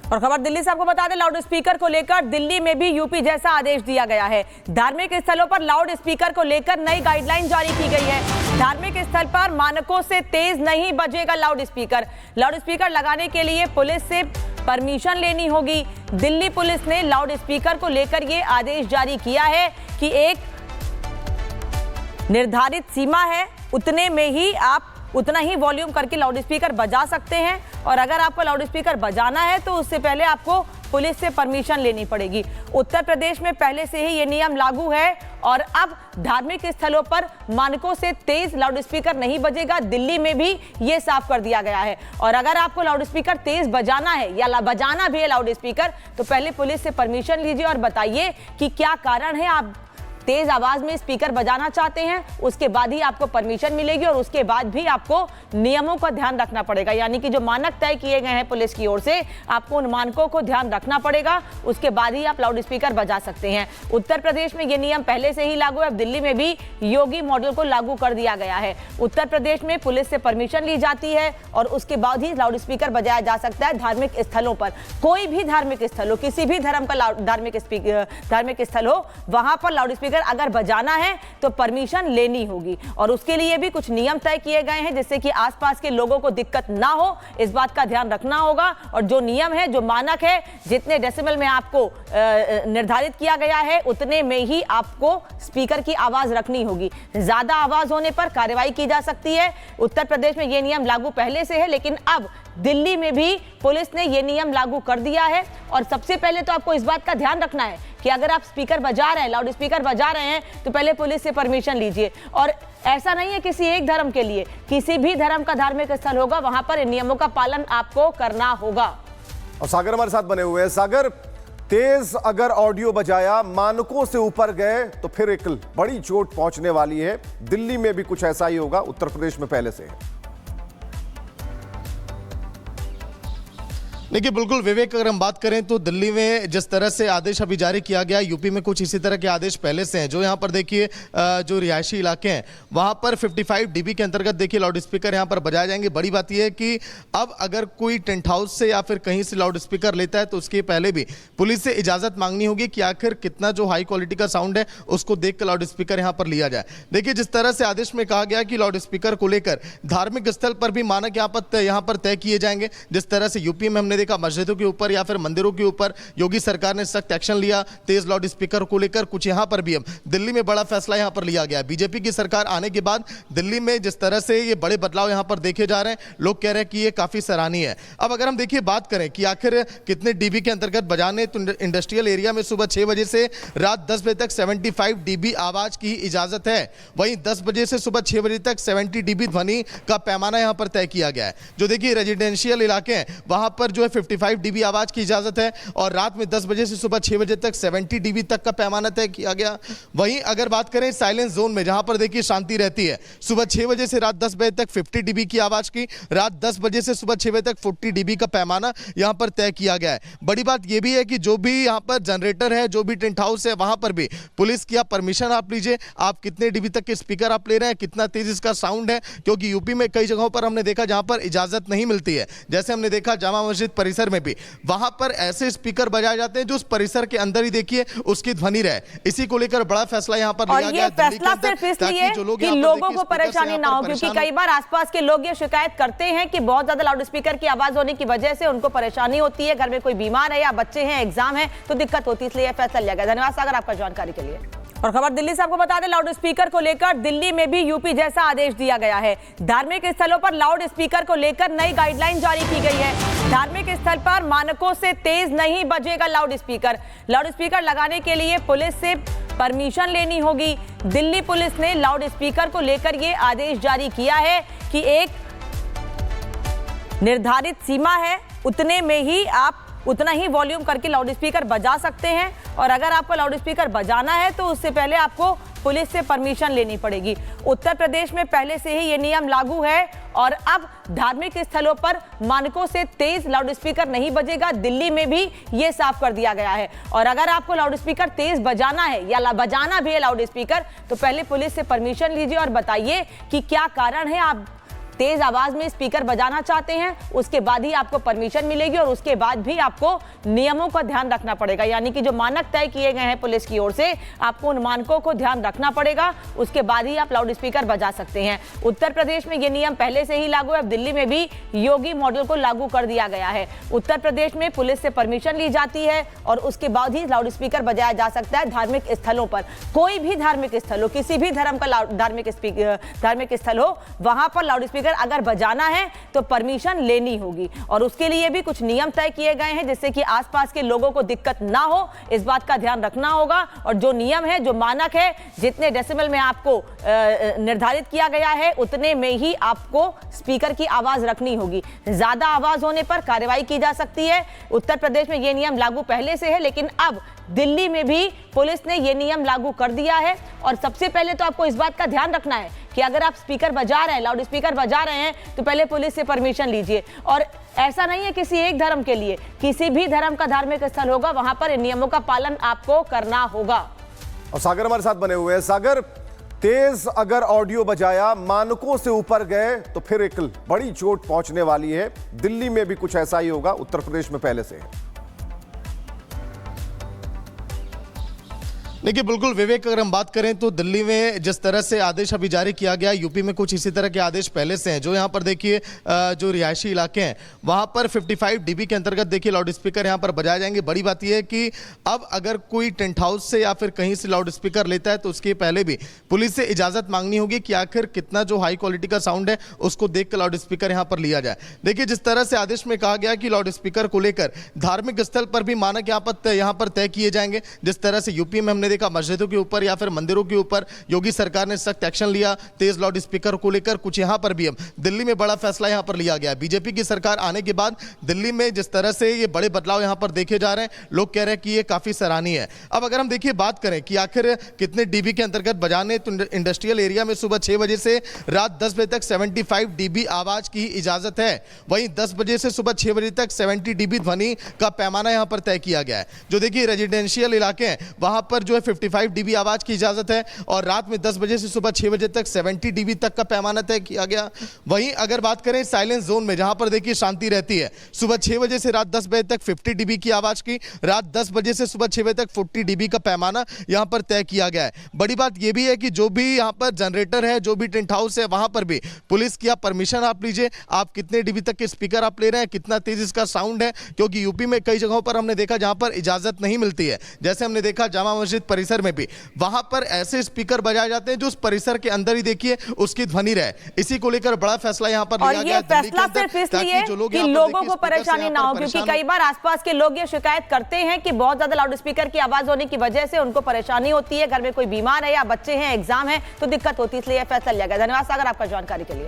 और खबर दिल्ली से आपको बता दें, लाउड स्पीकर को लेकर दिल्ली में भी यूपी जैसा आदेश दिया गया है। धार्मिक स्थलों पर लाउड स्पीकर को लेकर नई गाइडलाइन जारी की गई है। धार्मिक स्थल पर मानकों से तेज नहीं बजेगा लाउड स्पीकर। लाउड स्पीकर लगाने के लिए पुलिस से परमिशन लेनी होगी। दिल्ली पुलिस ने लाउड स्पीकर को लेकर यह आदेश जारी किया है कि एक निर्धारित सीमा है, उतने में ही आप उतना ही वॉल्यूम करके लाउड स्पीकर बजा सकते हैं। और अगर आपको लाउड स्पीकर बजाना है तो उससे पहले आपको पुलिस से परमिशन लेनी पड़ेगी। उत्तर प्रदेश में पहले से ही ये नियम लागू है और अब धार्मिक स्थलों पर मानकों से तेज लाउड स्पीकर नहीं बजेगा। दिल्ली में भी ये साफ कर दिया गया है। और अगर आपको लाउड स्पीकर तेज बजाना है या बजाना भी है लाउड स्पीकर, तो पहले पुलिस से परमिशन लीजिए और बताइए कि क्या कारण है आप तेज आवाज में स्पीकर बजाना चाहते हैं। उसके बाद ही आपको परमिशन मिलेगी और उसके बाद भी आपको नियमों का ध्यान रखना पड़ेगा। यानी कि जो मानक तय किए गए हैं पुलिस की ओर से, आपको उन मानकों को ध्यान रखना पड़ेगा। उसके बाद ही आप लाउड स्पीकर बजा सकते हैं। उत्तर प्रदेश में ये नियम पहले से ही लागू है। अब दिल्ली में भी योगी मॉडल को लागू कर दिया गया है। उत्तर प्रदेश में पुलिस से परमिशन ली जाती है और उसके बाद ही लाउड स्पीकर बजाया जा सकता है धार्मिक स्थलों पर। कोई भी धार्मिक स्थल हो, किसी भी धर्म का धार्मिक स्थल हो, वहां पर लाउड स्पीकर अगर बजाना है तो परमिशन लेनी होगी। और उसके लिए भी कुछ नियम तय किए गए हैं जिससे कि आसपास के लोगों को दिक्कत ना हो, इस बात का ध्यान रखना होगा। और जो नियम है, जो मानक है, जितने डेसिबल में आपको निर्धारित किया गया है, उतने में ही आपको स्पीकर की आवाज रखनी होगी। ज्यादा आवाज होने पर कार्रवाई की जा सकती है। उत्तर प्रदेश में यह नियम लागू पहले से है, लेकिन अब दिल्ली में भी पुलिस ने यह नियम लागू कर दिया है। और सबसे पहले तो आपको इस बात का ध्यान रखना है कि अगर आप स्पीकर बजा रहे हैं, लाउड स्पीकर बजा रहे हैं, तो पहले पुलिस से परमिशन लीजिए। और ऐसा नहीं है किसी एक धर्म के लिए, किसी भी धर्म का धार्मिक स्थल होगा, वहां पर इन नियमों का पालन आपको करना होगा। और सागर हमारे साथ बने हुए हैं। सागर, तेज अगर ऑडियो बजाया, मानकों से ऊपर गए तो फिर एक बड़ी चोट पहुंचने वाली है। दिल्ली में भी कुछ ऐसा ही होगा, उत्तर प्रदेश में पहले से है। देखिए बिल्कुल विवेक, अगर हम बात करें तो दिल्ली में जिस तरह से आदेश अभी जारी किया गया, यूपी में कुछ इसी तरह के आदेश पहले से हैं। जो यहाँ पर देखिए जो रिहायशी इलाके हैं वहाँ पर 55 डीबी के अंतर्गत देखिए लाउड स्पीकर यहाँ पर बजाए जाएंगे। बड़ी बात यह है कि अब अगर कोई टेंट हाउस से या फिर कहीं से लाउड स्पीकर लेता है तो उसके पहले भी पुलिस से इजाज़त मांगनी होगी कि आखिर कितना जो हाई क्वालिटी का साउंड है उसको देख कर लाउड स्पीकर यहाँ पर लिया जाए। देखिए जिस तरह से आदेश में कहा गया कि लाउड स्पीकर को लेकर धार्मिक स्थल पर भी मानक यहाँ पर तय किए जाएंगे। जिस तरह से यूपी में हमने देखा मस्जिदों के ऊपर या फिर मंदिरों के ऊपर योगी सरकार ने सख्त एक्शन लिया तेज लाउड स्पीकर को लेकर। कुछ यहां पर भी अब दिल्ली में बड़ा फैसला यहां पर लिया गया। बीजेपी की सरकार आने के बाद दिल्ली में जिस तरह से ये बड़े बदलाव यहां पर देखे जा रहे हैं, लोग कह रहे हैं कि ये काफी सराहनीय है। अब अगर हम देखिए बात करें कि आखिर कितने डीबी के अंतर्गत बजाने, तो इंडस्ट्रियल एरिया में सुबह 6 बजे से रात 10 बजे तक 75 डीबी आवाज की इजाजत है। वहीं 10 बजे से सुबह 6 बजे तक 70 डीबी ध्वनि का पैमाना यहां पर तय किया गया है। जो देखिए रेजिडेंशियल इलाके हैं वहां पर जो है 55 डीबी आवाज की इजाजत है और रात में 10 बजे से सुबह 6 बजे तक 70 डीबी तक का पैमाना तय किया गया। वहीं अगर बात करें साइलेंस जोन में, जहां पर देखिए शांति रहती है, सुबह 6 बजे से रात 10 बजे तक 50 डीबी की आवाज की, रात 10 बजे से सुबह 6 बजे तक 40 डीबी का पैमाना यहां पर तय किया गया है। बड़ी बात यह भी है कि जो भी यहां पर जनरेटर है, जो भी टेंट हाउस है, वहां पर भी पुलिस की आप परमिशन आप लीजिए, आप कितने डीबी तक के स्पीकर आप ले रहे हैं, कितना तेज इसका साउंड है। क्योंकि यूपी में कई जगहों पर हमने देखा जहां पर इजाजत नहीं मिलती है, जैसे हमने देखा जामा मस्जिद परिसर में भी, वहां पर ऐसे स्पीकर बजाए जाते हैं जो उस परिसर के अंदर ही देखिए उसकी ध्वनि रहे। इसी को लेकर बड़ा फैसला यहां पर लिया गया है फैसला सिर्फ इसलिए कि लोगों को परेशानी ना हो, क्योंकि कई बार आसपास के लोग ये शिकायत करते हैं कि बहुत ज्यादा लाउड स्पीकर की आवाज होने की वजह से उनको परेशानी होती है, घर में कोई बीमार है या बच्चे हैं, एग्जाम है, तो दिक्कत होती है, इसलिए यह फैसला लिया गया। धन्यवाद सागर आपका जानकारी के लिए। और खबर दिल्ली से आपको बता दें, लाउड स्पीकर को लेकर दिल्ली में भी यूपी जैसा आदेश दिया गया है। धार्मिक स्थलों पर लाउड स्पीकर को लेकर नई गाइडलाइन जारी की गई है। धार्मिक स्थल पर मानकों से तेज नहीं बजेगा लाउड स्पीकर। लाउड स्पीकर लगाने के लिए पुलिस से परमिशन लेनी होगी। दिल्ली पुलिस ने लाउड स्पीकर को लेकर यह आदेश जारी किया है कि एक निर्धारित सीमा है, उतने में ही आप उतना ही वॉल्यूम करके लाउड स्पीकर बजा सकते हैं। और अगर आपको लाउड स्पीकर बजाना है तो उससे पहले आपको पुलिस से परमिशन लेनी पड़ेगी। उत्तर प्रदेश में पहले से ही ये नियम लागू है और अब धार्मिक स्थलों पर मानकों से तेज लाउड स्पीकर नहीं बजेगा। दिल्ली में भी ये साफ कर दिया गया है। और अगर आपको लाउड स्पीकर तेज बजाना है या बजाना भी है लाउड स्पीकर, तो पहले पुलिस से परमिशन लीजिए और बताइए कि क्या कारण है आप तेज आवाज में स्पीकर बजाना चाहते हैं, उसके बाद ही आपको परमिशन मिलेगी और उसके बाद भी आपको नियमों का ध्यान रखना पड़ेगा। यानी कि जो मानक तय किए गए हैं पुलिस की ओर से, आपको उन मानकों को ध्यान रखना पड़ेगा, उसके बाद ही आप लाउड स्पीकर बजा सकते हैं। उत्तर प्रदेश में ये नियम पहले से ही लागू है। अब दिल्ली में भी योगी मॉडल को लागू कर दिया गया है। उत्तर प्रदेश में पुलिस से परमिशन ली जाती है और उसके बाद ही लाउड स्पीकर बजाया जा सकता है धार्मिक स्थलों पर। कोई भी धार्मिक स्थल हो, किसी भी धर्म का धार्मिक स्थल हो, वहां पर लाउड स्पीकर अगर बजाना है तो परमिशन लेनी होगी और उसके लिए भी कुछ नियम तय किए गए हैं जिससे कि आसपास के लोगों को दिक्कत ना हो, इस बात का ध्यान रखना होगा। और जो नियम है, जो मानक है, जितने डेसिबल में आपको निर्धारित किया गया है उतने में ही आपको स्पीकर की आवाज रखनी होगी। ज्यादा आवाज होने पर कार्रवाई की जा सकती है। उत्तर प्रदेश में यह नियम लागू पहले से है, लेकिन अब दिल्ली में भी पुलिस ने यह नियम लागू कर दिया है। और सबसे पहले तो आपको इस बात का ध्यान रखना है कि अगर आप स्पीकर बजा रहे हैं, लाउड स्पीकर बजा रहे हैं, तो पहले पुलिस से परमिशन लीजिए। और ऐसा नहीं है किसी एक धर्म के लिए, किसी भी धर्म का धार्मिक स्थल होगा वहां पर इन नियमों का पालन आपको करना होगा। और सागर हमारे साथ बने हुए हैं। सागर, तेज अगर ऑडियो बजाया, मानकों से ऊपर गए तो फिर एक बड़ी चोट पहुंचने वाली है। दिल्ली में भी कुछ ऐसा ही होगा, उत्तर प्रदेश में पहले से है। देखिए बिल्कुल विवेक, अगर हम बात करें तो दिल्ली में जिस तरह से आदेश अभी जारी किया गया, यूपी में कुछ इसी तरह के आदेश पहले से हैं। जो यहाँ पर देखिए जो रिहायशी इलाके हैं वहाँ पर 55 डीबी के अंतर्गत देखिए लाउड स्पीकर यहाँ पर बजाए जाएंगे। बड़ी बात यह है कि अब अगर कोई टेंट हाउस से या फिर कहीं से लाउड स्पीकर लेता है तो उसके पहले भी पुलिस से इजाज़त मांगनी होगी कि आखिर कितना जो हाई क्वालिटी का साउंड है उसको देख कर लाउड स्पीकर यहाँ पर लिया जाए। देखिए जिस तरह से आदेश में कहा गया कि लाउड स्पीकर को लेकर धार्मिक स्थल पर भी मानक यहाँ पर तय किए जाएंगे। जिस तरह से यूपी में हमने देखा मस्जिदों के ऊपर या फिर मंदिरों के ऊपर योगी सरकार ने सख्त एक्शन लिया तेज लाउड स्पीकर को लेकर, कुछ यहां पर भी अब दिल्ली में बड़ा फैसला यहां पर लिया गया। बीजेपी की सरकार आने के बाद दिल्ली में जिस तरह से ये बड़े बदलाव यहां पर देखे जा रहे हैं, लोग कह रहे हैं कि ये काफी सराहनीय है। अब अगर हम देखिए बात करें कि आखिर कितने डीबी के अंतर्गत बजाने, तो इंडस्ट्रियल एरिया में सुबह 6 बजे से रात 10 बजे तक 75 डीबी आवाज की इजाजत है। वहीं 10 बजे से सुबह 6 बजे तक 70 डीबी ध्वनि का पैमाना यहां पर तय किया गया है। जो देखिए रेजिडेंशियल इलाके हैं वहां पर जो है 55 डीबी आवाज की इजाजत है और रात में 10 बजे से सुबह 6 बजे तक 70 डीबी तक का पैमाना तय किया गया। वहीं अगर बात करें साइलेंस जोन में, जहां पर देखिए शांति रहती है, सुबह 6 बजे से रात 10 बजे तक 50 डीबी की आवाज की, रात 10 बजे से सुबह 6 बजे तक 40 डीबी का पैमाना यहां पर तय किया गया है। बड़ी बात यह भी है कि जो भी यहां पर जनरेटर है, जो भी टेंट हाउस है, वहां पर भी पुलिस की आप परमिशन आप लीजिए, आप कितने डीबी तक के स्पीकर आप ले रहे हैं, कितना तेज इसका साउंड है। क्योंकि यूपी में कई जगहों पर हमने देखा जहां पर इजाजत नहीं मिलती है, जैसे हमने देखा जामा मस्जिद परिसर में भी, वहां पर ऐसे स्पीकर बजाए जाते हैं जो उस परिसर के अंदर ही देखिए उसकी ध्वनि रहे। इसी को लेकर बड़ा फैसला यहां पर लिया गया। और ये फैसला सिर्फ इसलिए कि लोगों को परेशानी ना हो, क्योंकि कई बार आसपास के लोग ये शिकायत करते हैं कि बहुत ज्यादा लाउड स्पीकर की आवाज होने की वजह से उनको परेशानी होती है, घर में कोई बीमार है या बच्चे हैं, एग्जाम है, तो दिक्कत होती है, इसलिए फैसला लिया गया। धन्यवाद सागर आपका जानकारी के लिए।